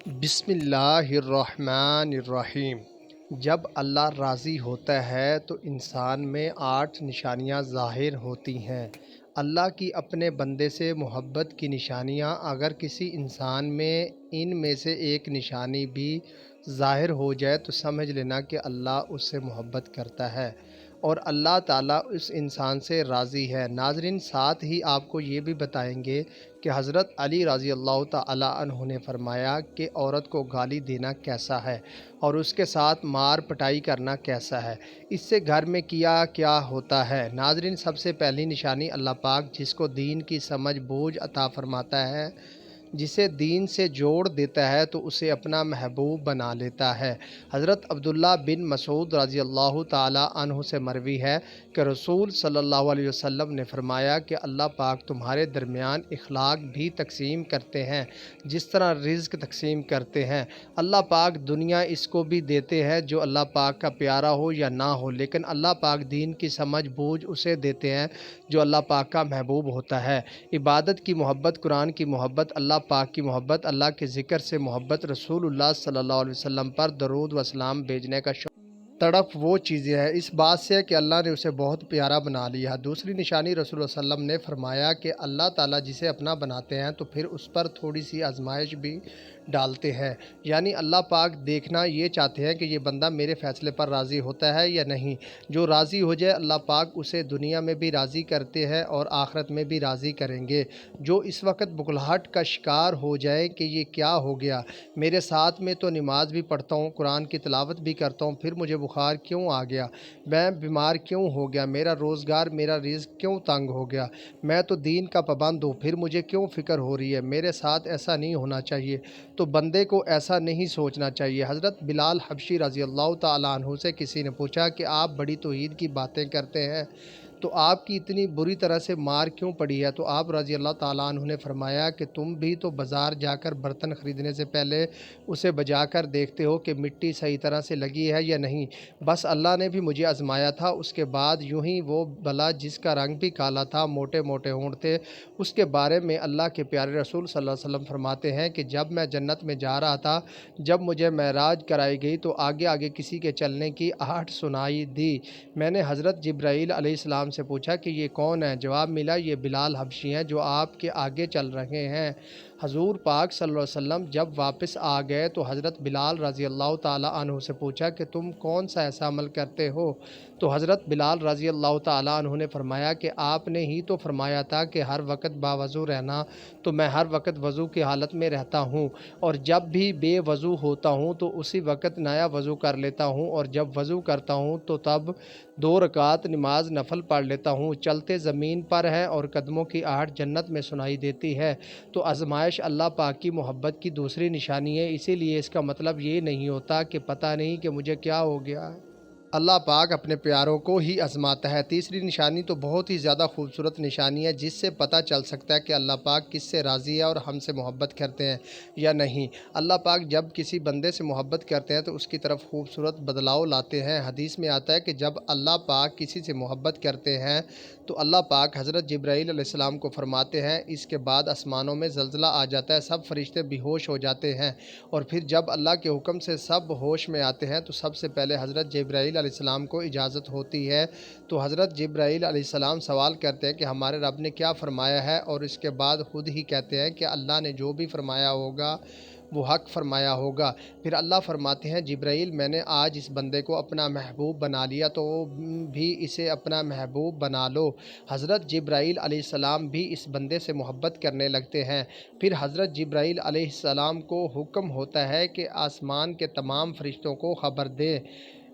بسم اللہ الرحمن الرحیم۔ جب اللہ راضی ہوتا ہے تو انسان میں 8 نشانیاں ظاہر ہوتی ہیں۔ اللہ کی اپنے بندے سے محبت کی نشانیاں اگر کسی انسان میں ان میں سے ایک نشانی بھی ظاہر ہو جائے تو سمجھ لینا کہ اللہ اس سے محبت کرتا ہے اور اللہ تعالیٰ اس انسان سے راضی ہے۔ ناظرین، ساتھ ہی آپ کو یہ بھی بتائیں گے کہ حضرت علی رضی اللہ تعالیٰ عنہ نے فرمایا کہ عورت کو گالی دینا کیسا ہے اور اس کے ساتھ مار پٹائی کرنا کیسا ہے، اس سے گھر میں کیا ہوتا ہے۔ ناظرین، سب سے پہلی نشانی اللہ پاک جس کو دین کی سمجھ بوجھ عطا فرماتا ہے، جسے دین سے جوڑ دیتا ہے تو اسے اپنا محبوب بنا لیتا ہے۔ حضرت عبداللہ بن مسعود رضی اللہ تعالیٰ عنہ سے مروی ہے کہ رسول صلی اللہ علیہ وسلم نے فرمایا کہ اللہ پاک تمہارے درمیان اخلاق بھی تقسیم کرتے ہیں جس طرح رزق تقسیم کرتے ہیں۔ اللہ پاک دنیا اس کو بھی دیتے ہیں جو اللہ پاک کا پیارا ہو یا نہ ہو، لیکن اللہ پاک دین کی سمجھ بوجھ اسے دیتے ہیں جو اللہ پاک کا محبوب ہوتا ہے۔ عبادت کی محبت، قرآن کی محبت، اللہ پاک کی محبت، اللہ کے ذکر سے محبت، رسول اللہ صلی اللہ علیہ وسلم پر درود و سلام بھیجنے کا شوق، تڑپ وہ چیزیں ہیں اس بات سے کہ اللہ نے اسے بہت پیارا بنا لیا۔ دوسری نشانی رسول اللہ صلی اللہ علیہ وسلم نے فرمایا کہ اللہ تعالیٰ جسے اپنا بناتے ہیں تو پھر اس پر تھوڑی سی آزمائش بھی ڈالتے ہیں، یعنی اللہ پاک دیکھنا یہ چاہتے ہیں کہ یہ بندہ میرے فیصلے پر راضی ہوتا ہے یا نہیں۔ جو راضی ہو جائے اللہ پاک اسے دنیا میں بھی راضی کرتے ہیں اور آخرت میں بھی راضی کریں گے۔ جو اس وقت بخلاہٹ کا شکار ہو جائے کہ یہ کیا ہو گیا، میرے ساتھ میں تو نماز بھی پڑھتا ہوں، قرآن کی تلاوت بھی کرتا ہوں، پھر مجھے بخار کیوں آ گیا، میں بیمار کیوں ہو گیا، میرا روزگار میرا رزق کیوں تنگ ہو گیا، میں تو دین کا پابند ہوں، پھر مجھے کیوں فکر ہو رہی ہے، میرے ساتھ ایسا نہیں ہونا چاہیے۔ تو بندے کو ایسا نہیں سوچنا چاہیے۔ حضرت بلال حبشی رضی اللہ تعالیٰ عنہ سے کسی نے پوچھا کہ آپ بڑی توحید کی باتیں کرتے ہیں تو آپ کی اتنی بری طرح سے مار کیوں پڑی ہے؟ تو آپ رضی اللہ تعالیٰ عنہ نے فرمایا کہ تم بھی تو بازار جا کر برتن خریدنے سے پہلے اسے بجا کر دیکھتے ہو کہ مٹی صحیح طرح سے لگی ہے یا نہیں۔ بس اللہ نے بھی مجھے آزمایا تھا، اس کے بعد یوں ہی وہ بلا جس کا رنگ بھی کالا تھا، موٹے موٹے ہونٹ تھے، اس کے بارے میں اللہ کے پیارے رسول صلی اللہ علیہ وسلم فرماتے ہیں کہ جب میں جنت میں جا رہا تھا، جب مجھے معراج کرائی گئی تو آگے آگے کسی کے چلنے کی آہٹ سنائی دی۔ میں نے حضرت جبرائیل علیہ السلام سے پوچھا کہ یہ کون ہے؟ جواب ملا یہ بلال حبشی ہیں جو آپ کے آگے چل رہے ہیں۔ حضور پاک صلی اللہ علیہ وسلم جب واپس آ گئے تو حضرت بلال رضی اللہ تعالیٰ عنہ سے پوچھا کہ تم کون سا ایسا عمل کرتے ہو؟ تو حضرت بلال رضی اللہ تعالیٰ عنہ نے فرمایا کہ آپ نے ہی تو فرمایا تھا کہ ہر وقت باوضو رہنا، تو میں ہر وقت وضو کی حالت میں رہتا ہوں، اور جب بھی بے وضو ہوتا ہوں تو اسی وقت نیا وضو کر لیتا ہوں، اور جب وضو کرتا ہوں تو تب 2 رکعت نماز نفل پڑھ لیتا ہوں۔ چلتے زمین پر ہے اور قدموں کی آہٹ جنت میں سنائی دیتی ہے۔ تو آزمائش اللہ پاک کی محبت کی دوسری نشانی ہے، اسی لیے اس کا مطلب یہ نہیں ہوتا کہ پتہ نہیں کہ مجھے کیا ہو گیا۔ اللہ پاک اپنے پیاروں کو ہی آزماتا ہے۔ تیسری نشانی تو بہت ہی زیادہ خوبصورت نشانی ہے جس سے پتہ چل سکتا ہے کہ اللہ پاک کس سے راضی ہے اور ہم سے محبت کرتے ہیں یا نہیں۔ اللہ پاک جب کسی بندے سے محبت کرتے ہیں تو اس کی طرف خوبصورت بدلاؤ لاتے ہیں۔ حدیث میں آتا ہے کہ جب اللہ پاک کسی سے محبت کرتے ہیں تو اللہ پاک حضرت جبرائیل علیہ السلام کو فرماتے ہیں اس کے بعد آسمانوں میں زلزلہ آ جاتا ہے، سب فرشتے بے ہوش ہو جاتے ہیں، اور پھر جب اللہ کے حکم سے سب ہوش میں آتے ہیں تو سب سے پہلے حضرت جبرائیل علیہ السلام کو اجازت ہوتی ہے۔ تو حضرت جبرائیل علیہ السلام سوال کرتے ہیں کہ ہمارے رب نے کیا فرمایا ہے، اور اس کے بعد خود ہی کہتے ہیں کہ اللہ نے جو بھی فرمایا ہوگا وہ حق فرمایا ہوگا۔ پھر اللہ فرماتے ہیں جبرائیل میں نے آج اس بندے کو اپنا محبوب بنا لیا تو بھی اسے اپنا محبوب بنا لو۔ حضرت جبرائیل علیہ السلام بھی اس بندے سے محبت کرنے لگتے ہیں۔ پھر حضرت جبرائیل علیہ السلام کو حکم ہوتا ہے کہ آسمان کے تمام فرشتوں کو خبر دیں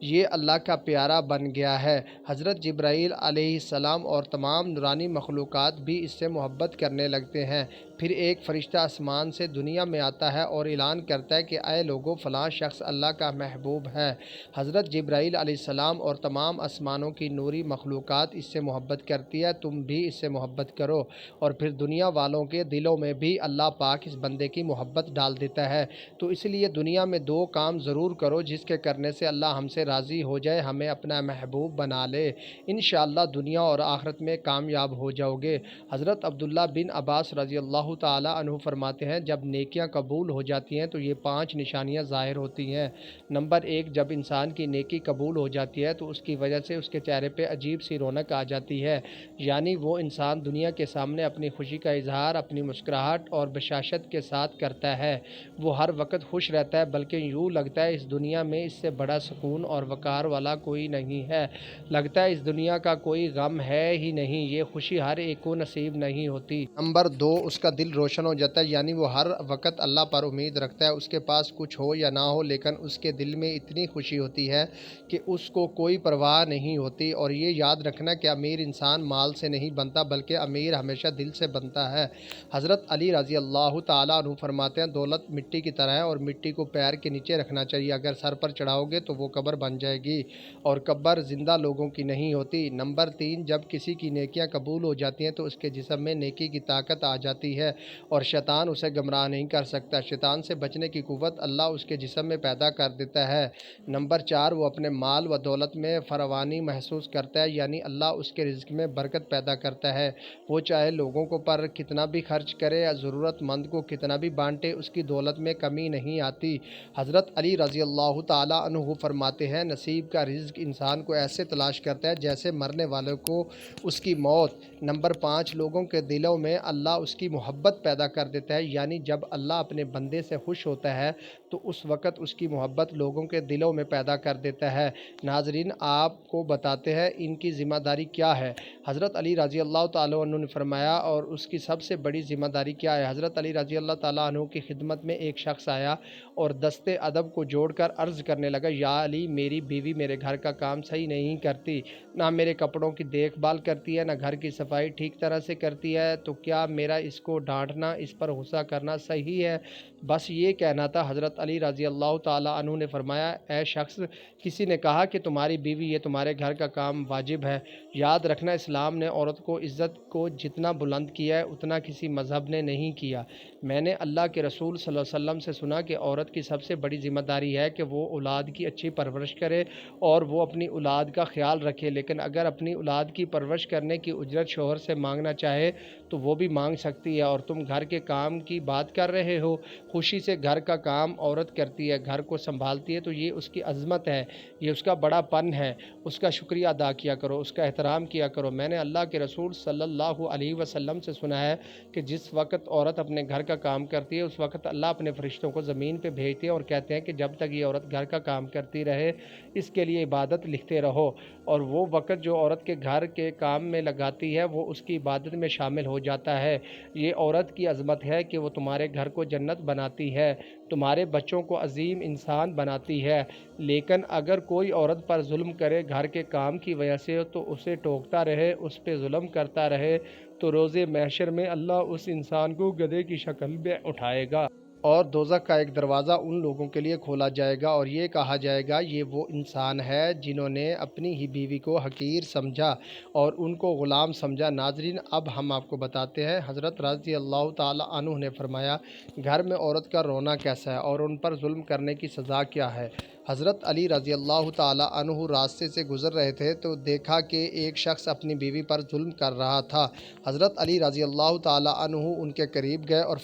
یہ اللہ کا پیارا بن گیا ہے۔ حضرت جبرائیل علیہ السلام اور تمام نورانی مخلوقات بھی اس سے محبت کرنے لگتے ہیں۔ پھر ایک فرشتہ آسمان سے دنیا میں آتا ہے اور اعلان کرتا ہے کہ اے لوگو فلاں شخص اللہ کا محبوب ہے۔ حضرت جبرائیل علیہ السلام اور تمام آسمانوں کی نوری مخلوقات اس سے محبت کرتی ہے، تم بھی اس سے محبت کرو، اور پھر دنیا والوں کے دلوں میں بھی اللہ پاک اس بندے کی محبت ڈال دیتا ہے۔ تو اس لیے دنیا میں 2 کام ضرور کرو جس کے کرنے سے اللہ ہم سے راضی ہو جائے، ہمیں اپنا محبوب بنا لے، انشاءاللہ دنیا اور آخرت میں کامیاب ہو جاؤ گے۔ حضرت عبداللہ بن عباس رضی اللہ تعالیٰ عنہ فرماتے ہیں جب نیکیاں قبول ہو جاتی ہیں تو یہ 5 نشانیاں ظاہر ہوتی ہیں۔ نمبر 1، جب انسان کی نیکی قبول ہو جاتی ہے تو اس کی وجہ سے اس کے چہرے پہ عجیب سی رونق آ جاتی ہے، یعنی وہ انسان دنیا کے سامنے اپنی خوشی کا اظہار اپنی مسکراہٹ اور بشاشت کے ساتھ کرتا ہے۔ وہ ہر وقت خوش رہتا ہے، بلکہ یوں لگتا ہے اس دنیا میں اس سے بڑا سکون اور وقار والا کوئی نہیں ہے، لگتا ہے اس دنیا کا کوئی غم ہے ہی نہیں، یہ خوشی ہر ایک کو نصیب نہیں ہوتی۔ نمبر 2، اس کا دل روشن ہو جاتا ہے، یعنی وہ ہر وقت اللہ پر امید رکھتا ہے، اس کے پاس کچھ ہو یا نہ ہو لیکن اس کے دل میں اتنی خوشی ہوتی ہے کہ اس کو کوئی پرواہ نہیں ہوتی۔ اور یہ یاد رکھنا کہ امیر انسان مال سے نہیں بنتا بلکہ امیر ہمیشہ دل سے بنتا ہے۔ حضرت علی رضی اللہ تعالیٰ عنہ فرماتے ہیں دولت مٹی کی طرح ہے اور مٹی کو پیر کے نیچے رکھنا چاہیے، اگر سر پر چڑھاؤ گے تو وہ قبر بن جائے گی اور قبر زندہ لوگوں کی نہیں ہوتی۔ نمبر 3، جب کسی کی نیکیاں قبول ہو جاتی ہیں تو اس کے جسم میں نیکی کی طاقت آ جاتی ہے اور شیطان اسے گمراہ نہیں کر سکتا، شیطان سے بچنے کی قوت اللہ اس کے جسم میں پیدا کر دیتا ہے۔ نمبر 4، وہ اپنے مال و دولت میں فراوانی محسوس کرتا ہے، یعنی اللہ اس کے رزق میں برکت پیدا کرتا ہے، وہ چاہے لوگوں کو پر کتنا بھی خرچ کرے یا ضرورت مند کو کتنا بھی بانٹے، اس کی دولت میں کمی نہیں آتی۔ حضرت علی رضی اللہ تعالیٰ عنہ فرماتے ہیں نصیب کا رزق انسان کو ایسے تلاش کرتا ہے جیسے مرنے والوں کو اس کی موت۔ نمبر 5، لوگوں کے دلوں میں اللہ اس کی محبت پیدا کر دیتا ہے، یعنی جب اللہ اپنے بندے سے خوش ہوتا ہے تو اس وقت اس کی محبت لوگوں کے دلوں میں پیدا کر دیتا ہے۔ ناظرین، آپ کو بتاتے ہیں ان کی ذمہ داری کیا ہے۔ حضرت علی رضی اللہ تعالیٰ عنہ نے فرمایا اور اس کی سب سے بڑی ذمہ داری کیا ہے۔ حضرت علی رضی اللہ تعالیٰ عنہ کی خدمت میں ایک شخص آیا اور دستے ادب کو جوڑ کر عرض کرنے لگا، یا علی، میری بیوی میرے گھر کا کام صحیح نہیں کرتی، نہ میرے کپڑوں کی دیکھ بھال کرتی ہے، نہ گھر کی صفائی ٹھیک طرح سے کرتی ہے، تو کیا میرا اس کو ڈانٹنا، اس پر غصہ کرنا صحیح ہے؟ بس یہ کہنا تھا۔ حضرت علی رضی اللہ تعالیٰ عنہ نے فرمایا، اے شخص، کسی نے کہا کہ تمہاری بیوی یہ تمہارے گھر کا کام واجب ہے؟ یاد رکھنا، اسلام نے عورت کو عزت کو جتنا بلند کیا ہے اتنا کسی مذہب نے نہیں کیا۔ میں نے اللہ کے رسول صلی اللہ علیہ وسلم سے سنا کہ عورت کی سب سے بڑی ذمہ داری ہے کہ وہ اولاد کی اچھی پرورش کرے اور وہ اپنی اولاد کا خیال رکھے، لیکن اگر اپنی اولاد کی پرورش کرنے کی اجرت شوہر سے مانگنا چاہے تو وہ بھی مانگ سکتی ہے۔ اور تم گھر کے کام کی بات کر رہے ہو، خوشی سے گھر کا کام عورت کرتی ہے، گھر کو سنبھالتی ہے، تو یہ اس کی عظمت ہے، یہ اس کا بڑا پن ہے، اس کا شکریہ ادا کیا کرو، اس کا احترام کیا کرو۔ میں نے اللہ کے رسول صلی اللہ علیہ وسلم سے سنا ہے کہ جس وقت عورت اپنے گھر کا کام کرتی ہے اس وقت اللہ اپنے فرشتوں کو زمین پہ بھیجتے ہیں اور کہتے ہیں کہ جب تک یہ عورت گھر کا کام کرتی رہے اس کے لیے عبادت لکھتے رہو، اور وہ وقت جو عورت کے گھر کے کام میں لگاتی ہے وہ اس کی عبادت میں شامل ہو جاتا ہے۔ یہ عورت کی عظمت ہے کہ وہ تمہارے گھر کو جنت بناتی ہے، تمہارے بچوں کو عظیم انسان بناتی ہے۔ لیکن اگر کوئی عورت پر ظلم کرے گھر کے کام کی وجہ سے تو اسے ٹوکتا رہے، اس پہ ظلم کرتا رہے، تو روز محشر میں اللہ اس انسان کو گدھے کی شکل میں اٹھائے گا اور دوزخ کا ایک دروازہ ان لوگوں کے لیے کھولا جائے گا اور یہ کہا جائے گا یہ وہ انسان ہے جنہوں نے اپنی ہی بیوی کو حقیر سمجھا اور ان کو غلام سمجھا۔ ناظرین، اب ہم آپ کو بتاتے ہیں حضرت رضی اللہ تعالیٰ عنہ نے فرمایا گھر میں عورت کا رونا کیسا ہے اور ان پر ظلم کرنے کی سزا کیا ہے۔ حضرت علی رضی اللہ تعالیٰ عنہ راستے سے گزر رہے تھے تو دیکھا کہ ایک شخص اپنی بیوی پر ظلم کر رہا تھا۔ حضرت علی رضی اللہ تعالیٰ عنہ ان کے قریب گئے اور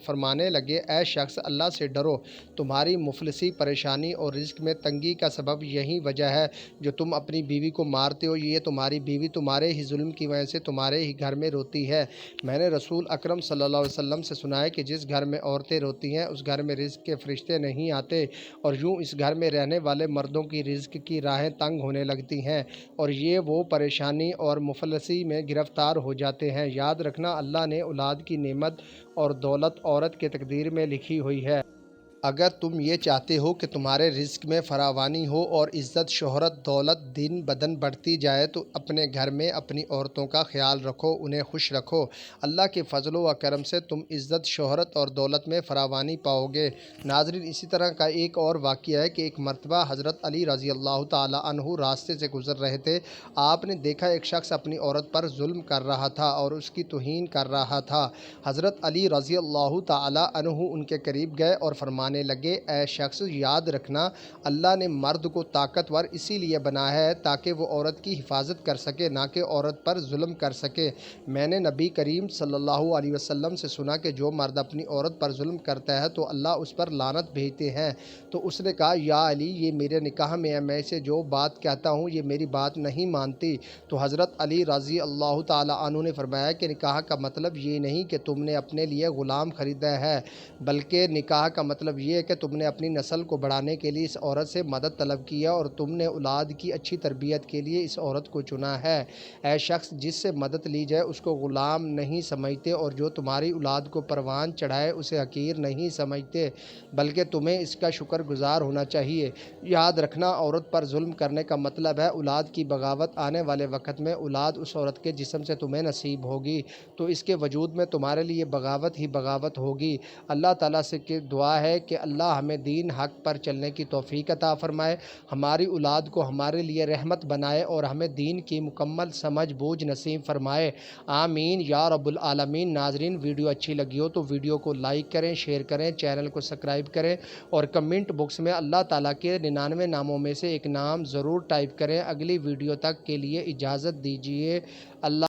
فرمانے لگے، اے شخص، اللہ سے ڈرو، تمہاری مفلسی، پریشانی اور رزق میں تنگی کا سبب یہی وجہ ہے جو تم اپنی بیوی کو مارتے ہو، یہ تمہاری بیوی تمہارے ہی ظلم کی وجہ سے تمہارے ہی گھر میں روتی ہے۔ میں نے رسول اکرم صلی اللہ علیہ وسلم سے سنا ہے کہ جس گھر میں عورتیں روتی ہیں اس گھر میں رزق کے فرشتے نہیں آتے اور یوں اس گھر میں رہنے والے مردوں کی رزق کی راہیں تنگ ہونے لگتی ہیں اور یہ وہ پریشانی اور مفلسی میں گرفتار ہو جاتے ہیں۔ یاد رکھنا، اللہ نے اولاد کی نعمت اور دولت عورت کے تقدیر میں لکھی ہوئی ہے۔ اگر تم یہ چاہتے ہو کہ تمہارے رزق میں فراوانی ہو اور عزت، شہرت، دولت دن بدن بڑھتی جائے تو اپنے گھر میں اپنی عورتوں کا خیال رکھو، انہیں خوش رکھو۔ اللہ کے فضل و کرم سے تم عزت، شہرت اور دولت میں فراوانی پاؤ گے۔ ناظرین، اسی طرح کا ایک اور واقعہ ہے کہ ایک مرتبہ حضرت علی رضی اللہ تعالیٰ عنہ راستے سے گزر رہے تھے۔ آپ نے دیکھا ایک شخص اپنی عورت پر ظلم کر رہا تھا اور اس کی توہین کر رہا تھا۔ حضرت علی رضی اللہ تعالیٰ عنہ ان کے قریب گئے اور فرمانے فرمانے لگے اے شخص یاد رکھنا اللہ نے مرد کو طاقتور اسی لیے بنایا ہے تاکہ وہ عورت کی حفاظت کر سکے نہ کہ عورت پر ظلم کر سکے۔ میں نے نبی کریم صلی اللہ علیہ وسلم سے سنا کہ جو مرد اپنی عورت پر ظلم کرتا ہے تو اللہ اس پر لعنت بھیجتے ہیں۔ تو اس نے کہا یا علی یہ میرے نکاح میں ہے، میں اسے جو بات کہتا ہوں یہ میری بات نہیں مانتی۔ تو حضرت علی رضی اللہ تعالیٰ عنہ نے فرمایا کہ نکاح کا مطلب یہ نہیں کہ تم نے اپنے لیے غلام خریدا ہے، بلکہ نکاح کا مطلب یہ ہے کہ تم نے اپنی نسل کو بڑھانے کے لیے اس عورت سے مدد طلب کی ہے اور تم نے اولاد کی اچھی تربیت کے لیے اس عورت کو چنا ہے۔ اے شخص جس سے مدد لی جائے اس کو غلام نہیں سمجھتے اور جو تمہاری اولاد کو پروان چڑھائے اسے حقیر نہیں سمجھتے، بلکہ تمہیں اس کا شکر گزار ہونا چاہیے۔ یاد رکھنا عورت پر ظلم کرنے کا مطلب ہے اولاد کی بغاوت۔ آنے والے وقت میں اولاد اس عورت کے جسم سے تمہیں نصیب ہوگی تو اس کے وجود میں تمہارے لیے بغاوت ہی بغاوت ہوگی۔ اللہ تعالیٰ سے دعا ہے کہ اللہ ہمیں دین حق پر چلنے کی توفیق عطا فرمائے، ہماری اولاد کو ہمارے لیے رحمت بنائے اور ہمیں دین کی مکمل سمجھ بوجھ نصیب فرمائے، آمین یا رب العالمین۔ ناظرین ویڈیو اچھی لگی ہو تو ویڈیو کو لائک کریں، شیئر کریں، چینل کو سبسکرائب کریں اور کمنٹ باکس میں اللہ تعالیٰ کے 99 ناموں میں سے ایک نام ضرور ٹائپ کریں۔ اگلی ویڈیو تک کے لیے اجازت دیجیے، اللہ